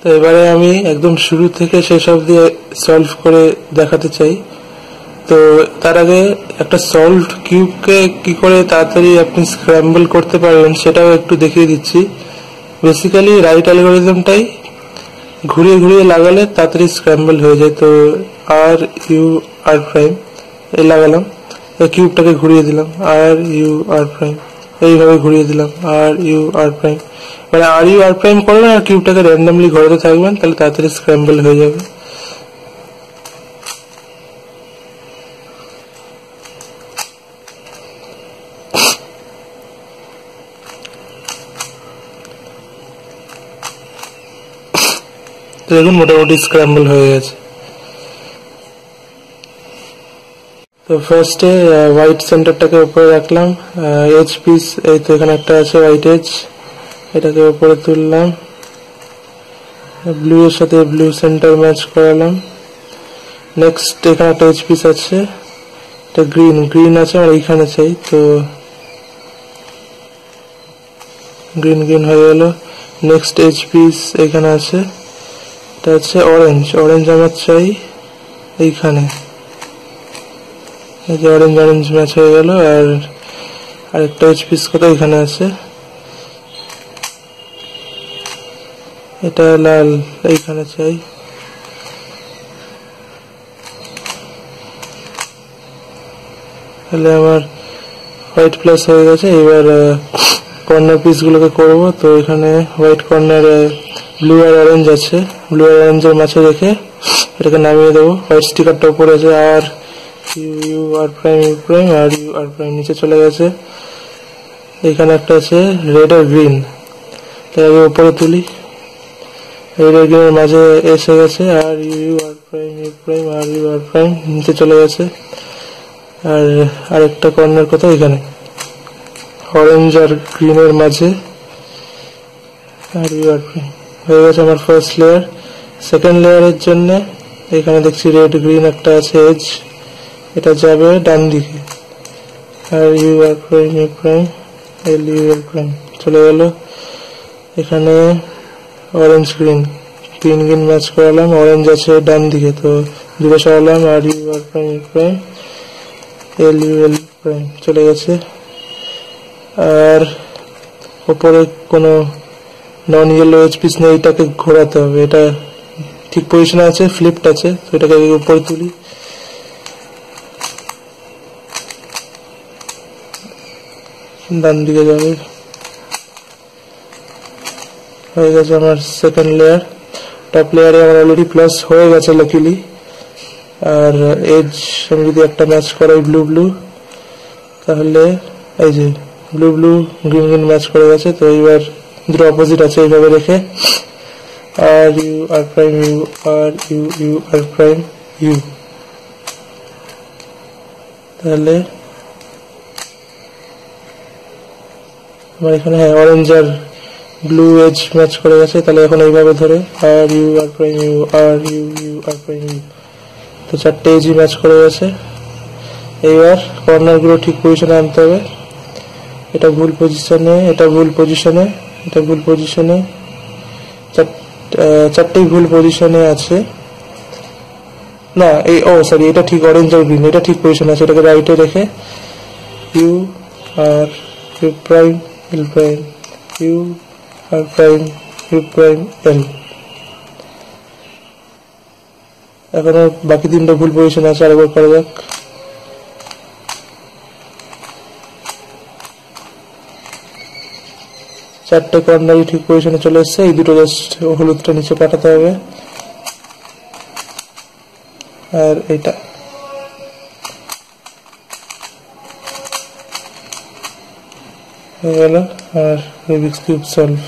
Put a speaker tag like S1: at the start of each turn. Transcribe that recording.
S1: তো এবারে আমি একদম শুরু থেকে শেষ অবধি সলভ করে দেখাতে চাই। তো তার আগে একটা সলভড কিউবকে কি করে তাড়াতাড়ি আপনি স্ক্র্যাম্বল করতে পারবেন সেটাও একটু দেখিয়ে দিচ্ছি। বেসিক্যালি রাইট অ্যালগরিদমটাই ঘুরিয়ে ঘুরিয়ে লাগালে তাড়াতাড়ি স্ক্র্যাম্বল হয়ে যায়। তো আর ইউ আর প্রাইম এই লাগালাম, কিউবটাকে ঘুরিয়ে দিলাম, আর ইউ আর প্রাইম এইভাবে ঘুরিয়ে দিলাম, আর ইউ আর প্রাইম। মানে আর ইউ আর প্রাইম করবেন আর কিউবটাকে র্যান্ডমলি ঘোরাতে থাকবেন, তাহলে তাড়াতাড়ি স্ক্র্যাম্বল হয়ে যাবে। দেখুন মোটামুটি স্ক্র্যাম্বল হয়ে গেছে। তো ফার্স্টে হোয়াইট সেন্টারটাকে উপরে রাখলাম, এজ পিস এই তো এখানে একটা আছে হোয়াইট এজ, এটাকে উপরে তুললাম, ব্লু এর সাথে ব্লু সেন্টার ম্যাচ করালাম। নেক্সট এখানে একটা এজ পিস আছে, এটা গ্রিন আছে আর এইখানে চাই, তো গ্রিন হয়ে গেল। নেক্সট এজ পিস এখানে আছে, এটা হচ্ছে অরেঞ্জ আমার চাই এইখানে, এই যে অরেঞ্জ ম্যাচ হয়ে গেল। আর আরেকটা এজ পিস কোথায় এখানে আছে, এটা লাল এইখানে চাই। তাহলে আমার হোয়াইট প্লাস হয়ে গেছে। এবার কর্নার পিস গুলোকে করবো। তো এখানে হোয়াইট কর্নারে ব্লু আর অরেঞ্জ আছে, ব্লু আর অরেঞ্জের মাঝে রেখে এটাকে নামিয়ে দেবো। হোয়াইট স্টিকারটা উপরে আছে, R U R prime R U R prime নিচে চলে গেছে। এখানে একটা আছে রেড আর গ্রিন, তাই আমি উপরে তুলি, রেড আর গ্রিনের মাঝে এসে গেছে, R U R prime R U R prime নিচে চলে গেছে। আর আরেকটা কর্নার কোথায়, এখানে অরেঞ্জ আর গ্রিনের মাঝে, আর ইউ আর প্রাইম হয়ে গেছে আমার ফার্স্ট লেয়ার। সেকেন্ড লেয়ারের জন্য এখানে দেখছি রেড গ্রিন একটা আছে এজ, এটা যাবে ডান দিকে, R U R prime L U R prime চলে গেল। এখানে অরেঞ্জ গ্রিন ম্যাচ করালাম, অরেঞ্জ আছে ডান দিকে, তো দূরে সরালাম, R U R prime L U L prime চলে গেছে। আর উপরে কোনো নন ইয়েলো এজ পিস নেই, এটাকে ঘোরাতে হবে, এটা ঠিক পজিশনে আছে, ফ্লিপড আছে, তো এটাকে উপরে তুলি, ডান দিকে যাবে। হয়ে গেছে আমার সেকেন্ড লেয়ার। টপ লেয়ারে আমার অলরেডি প্লাস হয়ে গেছে লাকিলি। আর এজ আমি যদি একটা ম্যাচ করাই ব্লু তাহলে এই যে ব্লু গ্রিন ম্যাচ করে গেছে। তো এইবার দুটো অপোজিট আছে, এইভাবে রেখে R U R prime U R U R prime U, তাহলে আমার এখানে হ্যাঁ অরেঞ্জ আর ব্লু এজ ম্যাচ করে গেছে। তাহলে এখন এইভাবে ধরে R U R prime U R U R prime U, তো চারটে এজই ম্যাচ করে গেছে। এইবার কর্নার গুলো ঠিক পজিশনে আনতে হবে, এটা ভুল পজিশনে, এটা ভুল পজিশনে, এটা ভুল পজিশনে, চারটেই ভুল পজিশনে আছে। না এই সরি, এটা ঠিক অরেঞ্জ আর গ্রিন, এটা ঠিক পজিশনে আছে, এটাকে রাইটে রেখে U R U prime L prime U R prime U prime L. এখনো বাকি তিনটা ভুল পজিশনে আছে, আরেকবার করা যাক। চারটে কর্নারই ঠিক পজিশনে চলে এসছে, এই দুটো জাস্ট হলুদটা নিচে পাঠাতে হবে। আর এটা হয়ে গেল আর রুবিক্স কিউব সলভ।